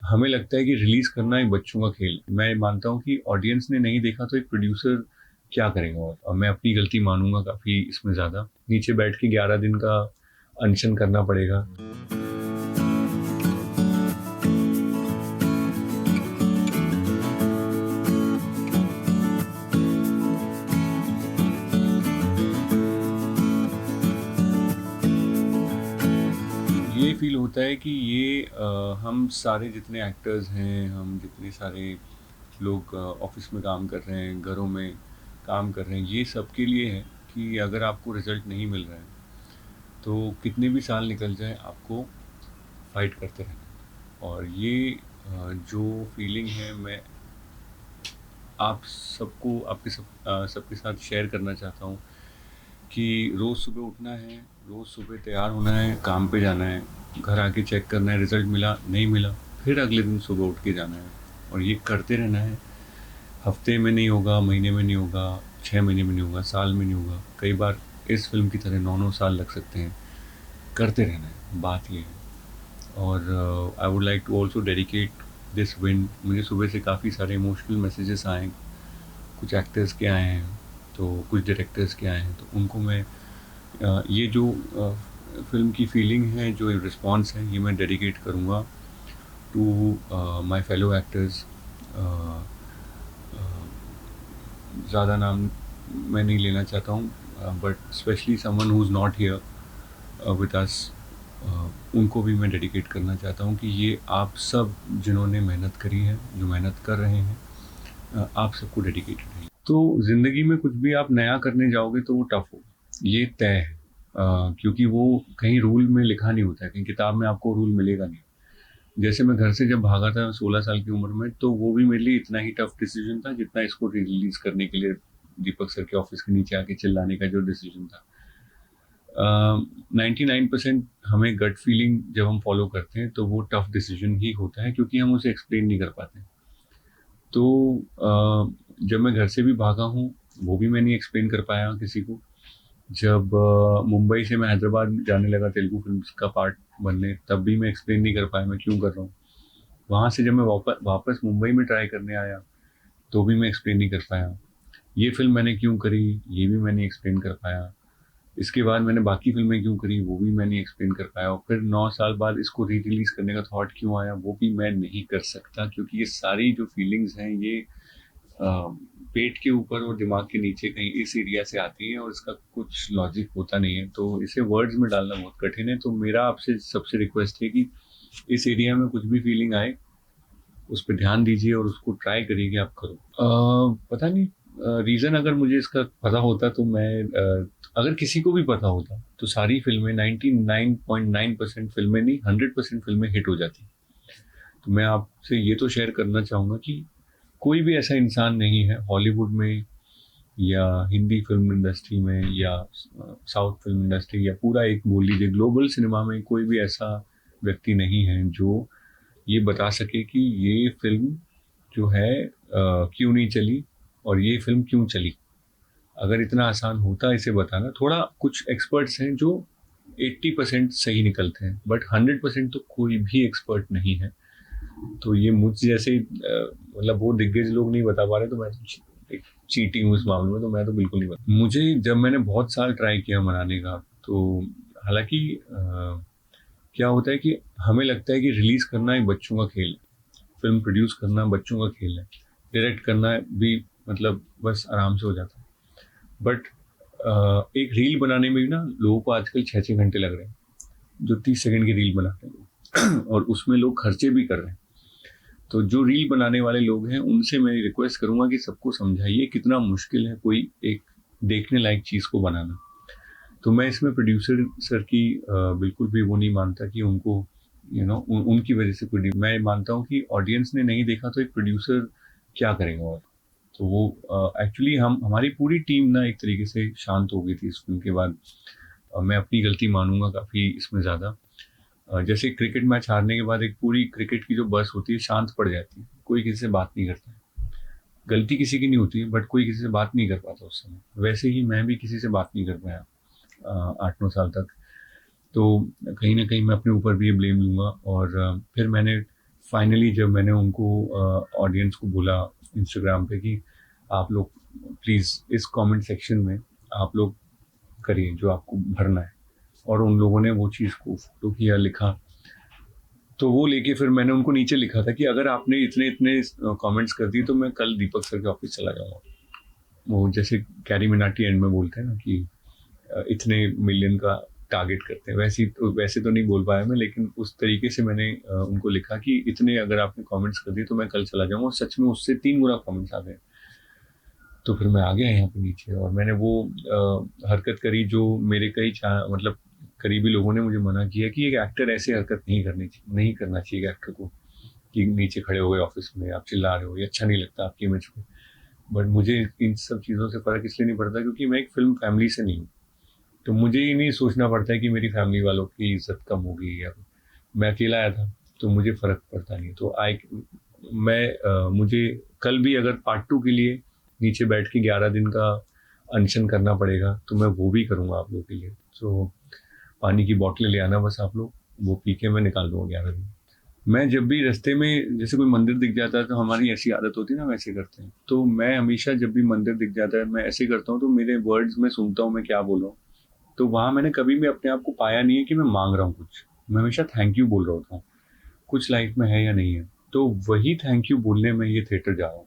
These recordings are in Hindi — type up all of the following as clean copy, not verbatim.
हमें लगता है कि रिलीज़ करना एक बच्चों का खेल है। मैं मानता हूँ कि ऑडियंस ने नहीं देखा तो एक प्रोड्यूसर क्या करेगा और मैं अपनी गलती मानूँगा काफ़ी इसमें ज़्यादा। नीचे बैठ के 11 दिन का अनशन करना पड़ेगा। ये फ़ील होता है कि ये हम सारे जितने एक्टर्स हैं, हम जितने सारे लोग ऑफ़िस में काम कर रहे हैं, घरों में काम कर रहे हैं, ये सबके लिए है कि अगर आपको रिज़ल्ट नहीं मिल रहा है, तो कितने भी साल निकल जाएँ, आपको फ़ाइट करते रहना है। और ये जो फ़ीलिंग है मैं आप सबको सबके साथ शेयर करना चाहता हूँ कि रोज़ सुबह उठना है, रोज़ सुबह तैयार होना है, काम पे जाना है, घर आके चेक करना है रिज़ल्ट मिला, नहीं मिला, फिर अगले दिन सुबह उठ के जाना है और ये करते रहना है। हफ्ते में नहीं होगा, महीने में नहीं होगा, 6 महीने में नहीं होगा, साल में नहीं होगा, कई बार इस फ़िल्म की तरह 9-9 साल लग सकते हैं। करते रहना है, बात ये है। और I would like to also dedicate this win. मुझे सुबह से काफ़ी सारे इमोशनल मैसेजेस आए, कुछ एक्टर्स के आए हैं, तो कुछ डायरेक्टर्स के आए हैं, तो उनको मैं ये जो फ़िल्म की फीलिंग है, जो रिस्पॉन्स है, ये मैं डेडिकेट करूँगा टू माय फेलो एक्टर्स। ज़्यादा नाम मैं नहीं लेना चाहता हूँ, but specially someone who is not here with us, उनको भी मैं डेडिकेट करना चाहता हूँ कि ये आप सब जिन्होंने मेहनत करी है, जो मेहनत कर रहे हैं, आप सबको डेडिकेटेड है। तो ज़िंदगी में कुछ भी आप नया करने जाओगे तो वो टफ़ होगा, ये तय है। क्योंकि वो कहीं रूल में लिखा नहीं होता है, कहीं किताब में आपको रूल मिलेगा नहीं। जैसे मैं घर से जब भागा था 16 साल की उम्र में, तो वो भी मेरे लिए इतना ही टफ़ डिसीज़न था जितना इसको रिलीज़ करने के लिए दीपक सर के ऑफ़िस के नीचे आके चिल्लाने का जो डिसीज़न था। 99% हमें गट फीलिंग जब हम फ़ॉलो करते हैं, तो वो टफ़ डिसीज़न ही होता है क्योंकि हम उसे एक्सप्लेन नहीं कर पाते। तो जब मैं घर से भी भागा हूँ, वो भी मैं नहीं एक्सप्लेन कर पाया किसी को। जब मुंबई से मैं हैदराबाद जाने लगा तेलुगु फ़िल्म्स का पार्ट बनने, तब भी मैं एक्सप्लेन नहीं कर पाया मैं क्यों कर रहा हूँ। वहाँ से जब मैं वापस मुंबई में ट्राई करने आया, तो भी मैं एक्सप्लेन नहीं कर पाया। ये फ़िल्म मैंने क्यों करी, ये भी मैं नहीं एक्सप्लेन कर पाया। इसके बाद मैंने बाकी फ़िल्में क्यों करी, वो भी मैं नहीं एक्सप्लेन कर पाया और फिर 9 साल बाद इसको री-रिलीज़ करने का थॉट क्यों आया, वो भी मैं नहीं कर सकता क्योंकि ये सारी जो फीलिंग्स हैं, ये पेट के ऊपर और दिमाग के नीचे कहीं इस एरिया से आती है और इसका कुछ लॉजिक होता नहीं है, तो इसे वर्ड्स में डालना बहुत कठिन है। तो मेरा आपसे सबसे रिक्वेस्ट है कि इस एरिया में कुछ भी फीलिंग आए, उस पे ध्यान दीजिए और उसको ट्राई करिए कि आप करो। पता नहीं, रीज़न अगर मुझे इसका पता होता तो मैं अगर किसी को भी पता होता, तो सारी फ़िल्में 99.9% फ़िल्में नहीं, 100% फ़िल्में हिट हो जाती। तो मैं आपसे ये तो शेयर करना चाहूँगा कि कोई भी ऐसा इंसान नहीं है हॉलीवुड में या हिंदी फिल्म इंडस्ट्री में या साउथ फिल्म इंडस्ट्री या पूरा एक बोल लीजिए ग्लोबल सिनेमा में कोई भी ऐसा व्यक्ति नहीं है जो ये बता सके कि ये फिल्म जो है क्यों नहीं चली और ये फिल्म क्यों चली। अगर इतना आसान होता इसे बताना, थोड़ा कुछ एक्सपर्ट्स हैं जो 80% सही निकलते हैं, बट 100% तो कोई भी एक्सपर्ट नहीं है। तो ये मुझ जैसे मतलब वो दिग्गज लोग नहीं बता पा रहे, तो मैं तो एक चीटिंग हूँ इस मामले में, तो मैं तो बिल्कुल नहीं बता। मुझे जब मैंने बहुत साल ट्राई किया मनाने का, तो हालाँकि क्या होता है कि हमें लगता है कि रिलीज़ करना एक बच्चों का खेल है, फ़िल्म प्रोड्यूस करना बच्चों का खेल है, डायरेक्ट करना भी मतलब बस आराम से हो जाता है। बट एक रील बनाने में भी ना लोगों को आजकल 6-6 घंटे लग रहे हैं, जो 30 सेकंड की रील बनाते हैं लोग और उसमें लोग खर्चे भी कर रहे हैं। तो जो रील बनाने वाले लोग हैं, उनसे मैं रिक्वेस्ट करूँगा कि सबको समझाइए कितना मुश्किल है कोई एक देखने लायक चीज़ को बनाना। तो मैं इसमें प्रोड्यूसर सर की बिल्कुल भी वो नहीं मानता कि उनको उनकी वजह से मैं मानता हूँ कि ऑडियंस ने नहीं देखा तो एक प्रोड्यूसर क्या करेगा और। तो वो एक्चुअली हम हमारी पूरी टीम ना एक तरीके से शांत हो गई थी इस फ़िल्म के बाद। मैं अपनी गलती मानूँगा काफ़ी इसमें ज़्यादा। जैसे क्रिकेट मैच हारने के बाद एक पूरी क्रिकेट की जो बस होती है शांत पड़ जाती है, कोई किसी से बात नहीं करता है। गलती किसी की नहीं होती है बट कोई किसी से बात नहीं कर पाता उस समय। वैसे ही मैं भी किसी से बात नहीं कर पाया 8-9 साल तक। तो कहीं न कहीं मैं अपने ऊपर भी ये ब्लेम लूँगा और फिर मैंने फाइनली जब मैंने उनको ऑडियंस को बोला इंस्टाग्राम पे कि आप लोग प्लीज़ इस कमेंट सेक्शन में आप लोग करिए जो आपको भरना है, और उन लोगों ने वो चीज़ को फोटो किया, लिखा। तो वो लेके फिर मैंने उनको नीचे लिखा था कि अगर आपने इतने इतने कमेंट्स कर दिए तो मैं कल दीपक सर के ऑफिस चला जाऊँगा। वो जैसे कैरी मिनाटी एंड में बोलते हैं ना कि इतने मिलियन का टारगेट करते हैं, वैसे तो नहीं बोल पाया मैं, लेकिन उस तरीके से मैंने उनको लिखा कि इतने अगर आपने कमेंट्स कर दिए तो मैं कल चला जाऊँगा, और सच में उससे 3 गुना कमेंट्स आ गए। तो फिर मैं आ गया यहाँ पे नीचे, और मैंने वो हरकत करी जो मेरे कई मतलब करीबी लोगों ने मुझे मना किया कि एक एक्टर ऐसे हरकत नहीं करना चाहिए एक एक्टर को, कि नीचे खड़े हो गए ऑफिस में आप चिल्ला रहे हो, ये अच्छा नहीं लगता आपकी इमेज पे। बट मुझे इन सब चीज़ों से फ़र्क इसलिए नहीं पड़ता क्योंकि मैं एक फ़िल्म फैमिली से नहीं हूँ। तो मुझे ये नहीं सोचना पड़ता है कि मेरी फैमिली वालों की इज़्ज़त कम होगी, या मैं अकेला आया था तो मुझे फ़र्क पड़ता नहीं। तो मुझे कल भी अगर पार्ट 2 के लिए नीचे बैठ के 11 दिन का अनशन करना पड़ेगा तो मैं वो भी करूँगा आप लोगों के लिए। तो पानी की बॉटलें ले आना बस आप लोग, वो पी के मैं निकाल दूँगा 11 दिन। मैं जब भी रास्ते में जैसे कोई मंदिर दिख जाता है तो हमारी ऐसी आदत होती है ना, वैसे करते हैं। तो मैं हमेशा जब भी मंदिर दिख जाता है मैं ऐसे करता हूँ, तो मेरे वर्ड्स में सुनता हूँ मैं क्या बोल रहा हूँ। तो वहाँ मैंने कभी भी अपने आप को पाया नहीं है कि मैं मांग रहा हूँ कुछ, मैं हमेशा थैंक यू बोल रहा होता हूँ, कुछ लाइफ में है या नहीं है। तो वही थैंक यू बोलने में ये थिएटर जा रहा हूँ।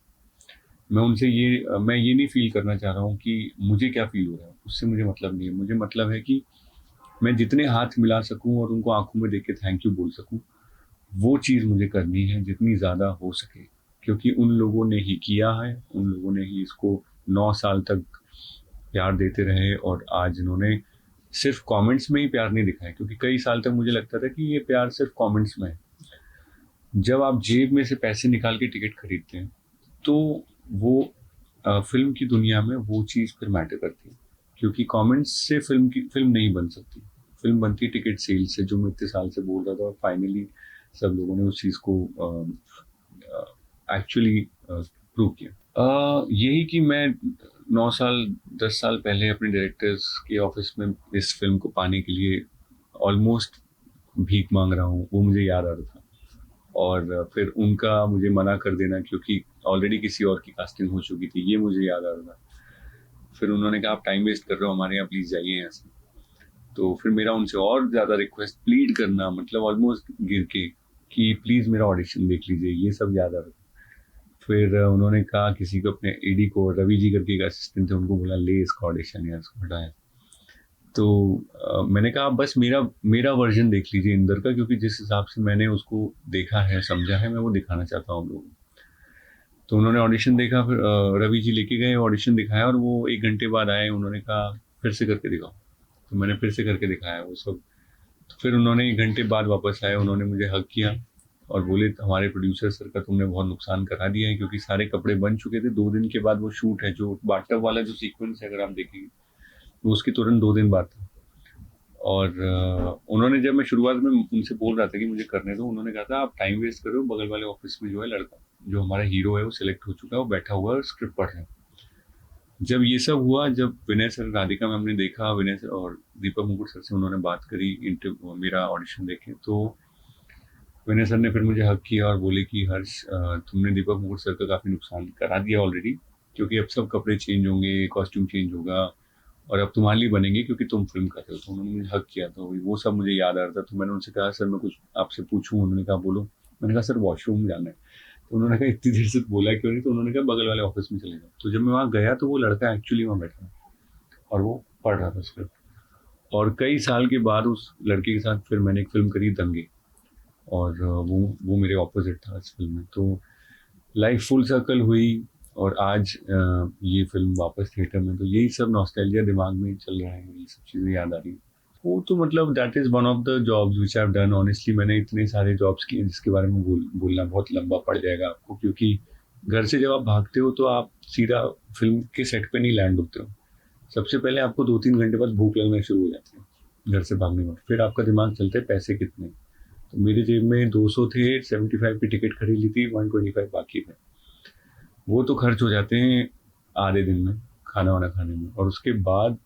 मैं ये नहीं फील करना चाह रहा हूँ कि मुझे क्या फील हो रहा है, उससे मुझे मतलब नहीं है। मुझे मतलब है कि मैं जितने हाथ मिला सकूँ और उनको आंखों में देख के थैंक यू बोल सकूँ, वो चीज़ मुझे करनी है जितनी ज़्यादा हो सके, क्योंकि उन लोगों ने ही किया है, उन लोगों ने ही इसको 9 साल तक प्यार देते रहे, और आज इन्होंने सिर्फ कमेंट्स में ही प्यार नहीं दिखाया, क्योंकि कई साल तक मुझे लगता था कि ये प्यार सिर्फ कमेंट्स में है। जब आप जेब में से पैसे निकाल के टिकट खरीदते हैं तो वो फिल्म की दुनिया में वो चीज़ फिर मैटर करती है, क्योंकि कमेंट्स से फिल्म नहीं बन सकती। फिल्म बनती है टिकट सेल से, जो मैं इतने साल से बोल रहा था, और फाइनली सब लोगों ने उस चीज़ को एक्चुअली प्रूव किया। यही कि मैं 9 साल 10 साल पहले अपने डायरेक्टर्स के ऑफिस में इस फिल्म को पाने के लिए ऑलमोस्ट भीख मांग रहा हूँ, वो मुझे याद आ रहा था। और फिर उनका मुझे मना कर देना क्योंकि ऑलरेडी किसी और की कास्टिंग हो चुकी थी, ये मुझे याद आ रहा था। फिर उन्होंने कहा आप टाइम वेस्ट कर रहे हो हमारे यहाँ, प्लीज़ जाइए यहाँ से। तो फिर मेरा उनसे और ज़्यादा रिक्वेस्ट, प्लीड करना, मतलब ऑलमोस्ट गिर के, कि प्लीज़ मेरा ऑडिशन देख लीजिए, ये सब याद आ रहा था। फिर उन्होंने कहा किसी को, अपने एडी को, रवि जी करके एक असिस्टेंट थे, उनको बोला ले इसका ऑडिशन यार, इसको हटाया। तो मैंने कहा आप बस मेरा वर्जन देख लीजिए इंदर का, क्योंकि जिस हिसाब से मैंने उसको देखा है, समझा है, मैं वो दिखाना चाहता हूँ आप लोगों को। तो उन्होंने ऑडिशन देखा, फिर रवि जी लेके गए, ऑडिशन दिखाया, और वो 1 घंटे बाद आए, उन्होंने कहा फिर से करके दिखाओ। तो मैंने फिर से करके दिखाया वो सब। तो फिर उन्होंने 1 घंटे बाद वापस आए, उन्होंने मुझे हग किया और बोले हमारे प्रोड्यूसर सर का तुमने बहुत नुकसान करा दिया है, क्योंकि सारे कपड़े बन चुके थे। 2 दिन के बाद वो शूट है, जो बाथटब वाला जो सीक्वेंस है अगर आप देखेंगे, वो उसके तुरंत 2 दिन बाद था। और उन्होंने, जब मैं शुरुआत में उनसे बोल रहा था कि मुझे करने दो, उन्होंने कहा था आप टाइम वेस्ट कर रहे हो, बगल वाले ऑफिस में जो है लड़का, जो हमारा हीरो है वो सिलेक्ट हो चुका है, वो बैठा हुआ है स्क्रिप्ट पढ़ रहा है। जब ये सब हुआ, जब विनय सर, राधिका मैम ने देखा, विनय सर और दीपक मुकुट सर से उन्होंने बात करी, इंटरव्यू, मेरा ऑडिशन देखे, तो विनय सर ने फिर मुझे हक किया और बोले कि हर्ष तुमने दीपक मुकुट सर का काफ़ी नुकसान करा दिया ऑलरेडी, क्योंकि अब सब कपड़े चेंज होंगे, कॉस्ट्यूम चेंज होगा, और अब तुम्हारे लिए बनेंगे क्योंकि तुम फिल्म कर रहे हो। तो उन्होंने मुझे हक किया, तो वो सब मुझे याद आ रहा था। तो मैंने उनसे कहा सर मैं कुछ आपसे पूछूं, उन्होंने कहा बोलो। मैंने कहा सर वॉशरूम जाना है। तो उन्होंने कहा इतनी देर से बोला क्यों नहीं, तो उन्होंने कहा बगल वाले ऑफिस में चले जाओ। तो जब मैं वहाँ गया तो वो लड़का एक्चुअली वहाँ बैठा और वो पढ़ रहा था स्क्रिप्ट। और कई साल के बाद उस लड़के के साथ फिर मैंने एक फिल्म करी, दंगे, और वो मेरे ऑपोजिट था इस फिल्म में। तो लाइफ फुल सर्कल हुई, और आज ये फिल्म वापस थिएटर में। तो यही सब नॉस्टैल्जिया दिमाग में चल रहा है, ये सब चीज़ें याद आ रही हैं। वो तो मतलब that is one of the jobs which I have done. Honestly मैंने इतने सारे जॉब्स किए जिसके बारे में बोलना बहुत लंबा पड़ जाएगा आपको, क्योंकि घर से जब आप भागते हो तो आप सीधा फिल्म के सेट पे नहीं लैंड होते हो। सबसे पहले आपको 2-3 घंटे बाद भूख लगना शुरू हो जाती है घर से भागने में, फिर आपका दिमाग चलता है पैसे कितने। तो मेरी जेब में 200 थे, 75 की टिकट खरीद ली थी, 125 बाकी थे। वो तो खर्च हो जाते हैं आधे दिन में खाना वाना खाने में, और उसके बाद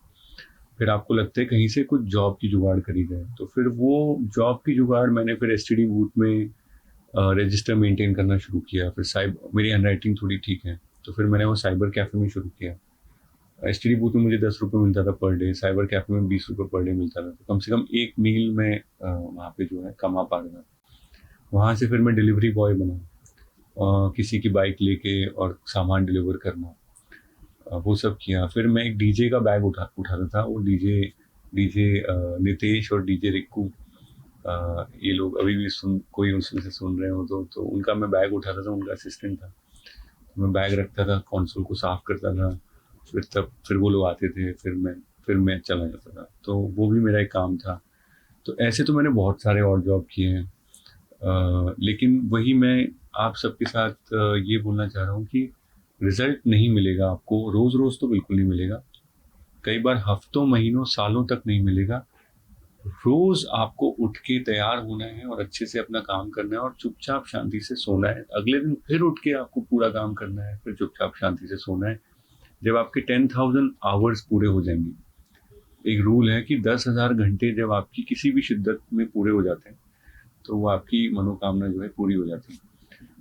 फिर आपको लगता है कहीं से कुछ जॉब की जुगाड़ करी जाए। तो फिर वो जॉब की जुगाड़ मैंने फिर एसटीडी बूथ में रजिस्टर मेंटेन करना शुरू किया। फिर मेरी हैंडराइटिंग थोड़ी ठीक है, तो फिर मैंने वो साइबर कैफ़े में शुरू किया। एसटीडी बूथ में मुझे 10 रुपये मिलता था पर डे, साइबर कैफ़े में 20 रुपये पर डे मिलता था, तो कम से कम एक मील में वहाँ पे जो है कमा पा रहा था। वहाँ से फिर मैं डिलीवरी बॉय बना, किसी की बाइक लेके और सामान डिलीवर करना, वो सब किया। फिर मैं एक डीजे का बैग उठाता था। वो डीजे डीजे नितेश और डीजे रिक्कू, ये लोग अभी भी कोई उसमें से सुन रहे हो तो उनका मैं बैग उठाता था, उनका असिस्टेंट था। मैं बैग रखता था, कंसोल को साफ करता था, फिर वो लोग आते थे, फिर मैं चला जाता था। तो वो भी मेरा एक काम था। तो ऐसे तो मैंने बहुत सारे और जॉब किए हैं, लेकिन वही मैं आप सबके साथ ये बोलना चाह रहा हूँ कि रिजल्ट नहीं मिलेगा आपको रोज़ रोज़, तो बिल्कुल नहीं मिलेगा। कई बार हफ्तों, महीनों, सालों तक नहीं मिलेगा। रोज आपको उठ के तैयार होना है और अच्छे से अपना काम करना है और चुपचाप शांति से सोना है। अगले दिन फिर उठ के आपको पूरा काम करना है, फिर चुपचाप शांति से सोना है। जब आपके 10,000 आवर्स पूरे हो जाएंगे, एक रूल है कि 10,000 घंटे जब आपकी किसी भी शिद्दत में पूरे हो जाते हैं, तो वो आपकी मनोकामना जो है पूरी हो जाती है।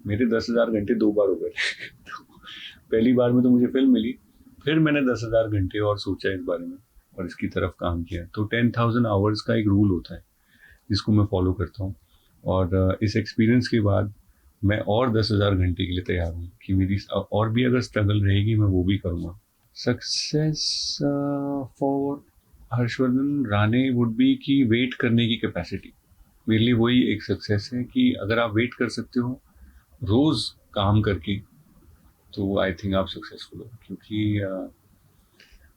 मेरे 10,000 घंटे 2 बार हो गए तो पहली बार में तो मुझे फिल्म मिली, फिर मैंने 10,000 घंटे और सोचा इस बारे में और इसकी तरफ काम किया। तो 10,000 आवर्स का एक रूल होता है जिसको मैं फॉलो करता हूँ, और इस एक्सपीरियंस के बाद मैं और 10,000 घंटे के लिए तैयार हूँ कि मेरी और भी अगर स्ट्रगल रहेगी मैं वो भी करूँगा। Success for Harshvardhan Rane would be कि वेट करने की कैपेसिटी। मेरे लिए वही एक सक्सेस है कि अगर आप वेट कर सकते हो रोज़ काम करके, तो आई थिंक आप सक्सेसफुल हो, क्योंकि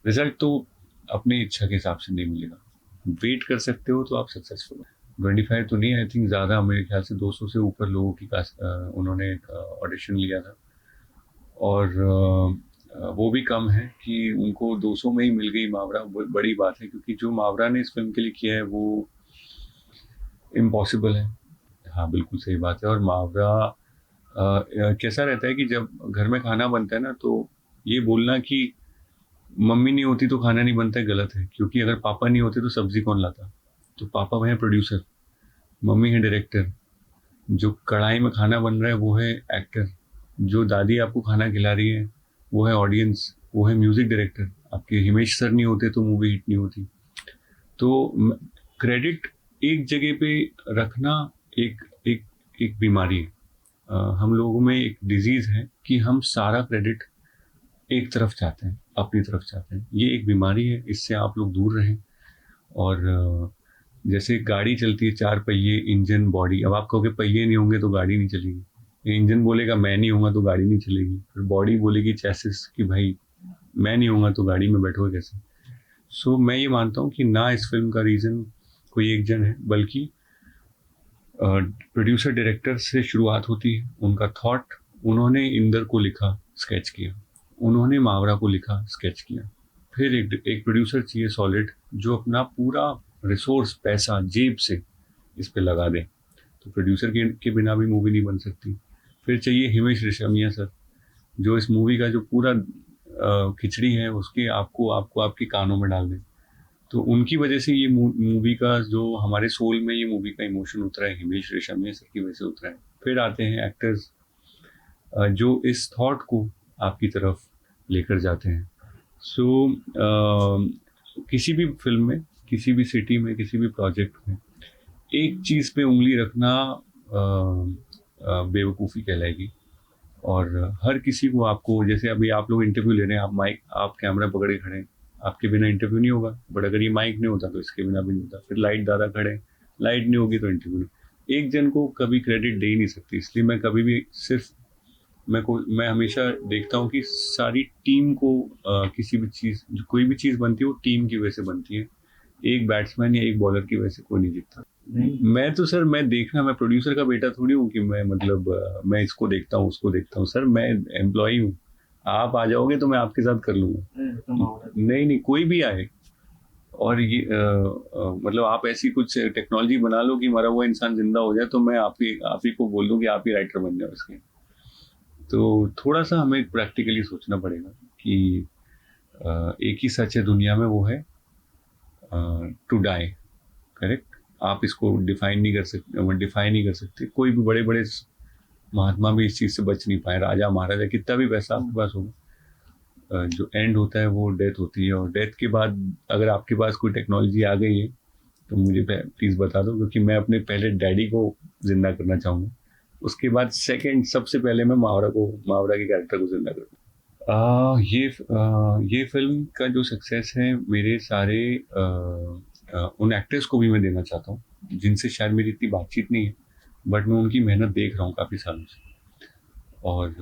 रिजल्ट तो अपनी इच्छा के हिसाब से नहीं मिलेगा। वेट कर सकते हो तो आप सक्सेसफुल हो। 25 तो नहीं, आई थिंक ज़्यादा, मेरे ख्याल से 200 से ऊपर लोगों की उन्होंने ऑडिशन लिया था, और वो भी कम है कि उनको 200 में ही मिल गई मावरा। बड़ी बात है, क्योंकि जो मावरा ने इस फिल्म के लिए किया है वो इम्पॉसिबल है। हाँ, बिल्कुल सही बात है। और मावरा कैसा रहता है कि जब घर में खाना बनता है ना, तो ये बोलना कि मम्मी नहीं होती तो खाना नहीं बनता है गलत है, क्योंकि अगर पापा नहीं होते तो सब्जी कौन लाता। तो पापा हैं प्रोड्यूसर, मम्मी है डायरेक्टर, जो कढ़ाई में खाना बन रहा है वो है एक्टर, जो दादी आपको खाना खिला रही है वो है ऑडियंस, वो है म्यूजिक डायरेक्टर। आपके हिमेश सर नहीं होते तो मूवी हिट नहीं होती। तो क्रेडिट एक जगह पे रखना एक एक एक बीमारी है। हम लोगों में एक डिजीज़ है कि हम सारा क्रेडिट एक तरफ चाहते हैं, अपनी तरफ चाहते हैं। ये एक बीमारी है, इससे आप लोग दूर रहें। और जैसे गाड़ी चलती है, 4 पहिए, इंजन, बॉडी। अब आप कहोगे पहिए नहीं होंगे तो गाड़ी नहीं चलेगी। इंजन बोलेगा मैं नहीं होऊंगा तो गाड़ी नहीं चलेगी। फिर बॉडी बोलेगी चैसिस कि भाई मैं नहीं होऊंगा तो गाड़ी में बैठोगे कैसे। सो मैं ये मानता हूँ कि ना इस फिल्म का रीज़न कोई एक जन है, बल्कि प्रोड्यूसर डायरेक्टर से शुरुआत होती है। उनका थॉट, उन्होंने इंदर को लिखा, स्केच किया, उन्होंने मावरा को लिखा, स्केच किया। फिर एक प्रोड्यूसर चाहिए सॉलिड, जो अपना पूरा रिसोर्स, पैसा जेब से इस पे लगा दे। तो प्रोड्यूसर के बिना भी मूवी नहीं बन सकती। फिर चाहिए हिमेश रेशमिया सर, जो इस मूवी का जो पूरा खिचड़ी है उसके आपको आपको आपके कानों में डाल दें। तो उनकी वजह से ये मूवी का जो हमारे सोल में ये मूवी का इमोशन उतरा है, हिमेश रेशमिया सर की वजह से उतरा है। फिर आते हैं एक्टर्स, जो इस थॉट को आपकी तरफ लेकर जाते हैं। सो किसी भी फिल्म में, किसी भी सिटी में, किसी भी प्रोजेक्ट में एक चीज़ पे उंगली रखना बेवकूफ़ी कहलाएगी। और हर किसी को आपको, जैसे अभी आप लोग इंटरव्यू ले रहे हैं, आप कैमरा पकड़े खड़े हैं, आपके बिना इंटरव्यू नहीं होगा। बट अगर ये माइक नहीं होता तो इसके बिना भी नहीं होता। फिर लाइट दादा खड़े, लाइट नहीं होगी तो इंटरव्यू नहीं। एक जन को कभी क्रेडिट दे ही नहीं सकती। इसलिए मैं कभी भी सिर्फ मैं हमेशा देखता हूँ कि सारी टीम को किसी भी चीज़, कोई भी चीज़ बनती है वो टीम की वजह से बनती है। एक बैट्समैन या एक बॉलर की वजह से कोई नहीं जीतता। मैं तो सर, मैं प्रोड्यूसर का बेटा थोड़ी हूँ कि मैं मतलब मैं इसको देखता हूँ उसको देखता हूँ। सर मैं एम्प्लॉई हूँ, आप आ जाओगे तो मैं आपके साथ कर लूँगा। नहीं नहीं, कोई भी आए। और ये मतलब आप ऐसी कुछ टेक्नोलॉजी बना लो कि मरा हुआ इंसान जिंदा हो जाए, तो मैं आप ही को बोल दूँ कि आप ही राइटर बन जाओ इसके। तो थोड़ा सा हमें प्रैक्टिकली सोचना पड़ेगा कि एक ही सच है दुनिया में, वो है टू डाई। करेक्ट। आप इसको डिफाइन नहीं कर सकते। कोई भी बड़े बड़े महात्मा भी इस चीज़ से बच नहीं पाए, राजा महाराजा कितना भी पैसा आपके पास होगा, जो एंड होता है वो डेथ होती है। और डेथ के बाद अगर आपके पास कोई टेक्नोलॉजी आ गई है तो मुझे प्लीज़ बता दो, क्योंकि मैं अपने पहले डैडी को जिंदा करना चाहूँगा, उसके बाद सेकंड सबसे पहले मैं मावरा के कैरेक्टर को जिंदा करूँ। ये फिल्म का जो सक्सेस है मेरे सारे उन एक्टर्स को भी मैं देना चाहता हूँ जिनसे शायद मेरी इतनी बातचीत नहीं है, बट मैं उनकी मेहनत देख रहा हूँ काफ़ी सालों से। और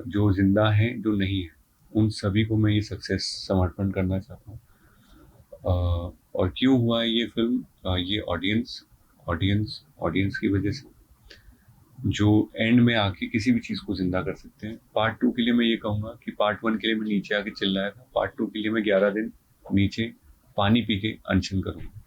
जो जिंदा हैं जो नहीं है उन सभी को मैं ये सक्सेस समर्पण करना चाहता हूँ। और क्यों हुआ है ये फिल्म, ये ऑडियंस ऑडियंस की वजह से, जो एंड में आके किसी भी चीज़ को जिंदा कर सकते हैं। पार्ट 2 के लिए मैं ये कहूँगा कि पार्ट 1 के लिए मैं नीचे आके चिल्लाया था, पार्ट 2 के लिए मैं 11 दिन नीचे पानी पी के अनशन करूँगा।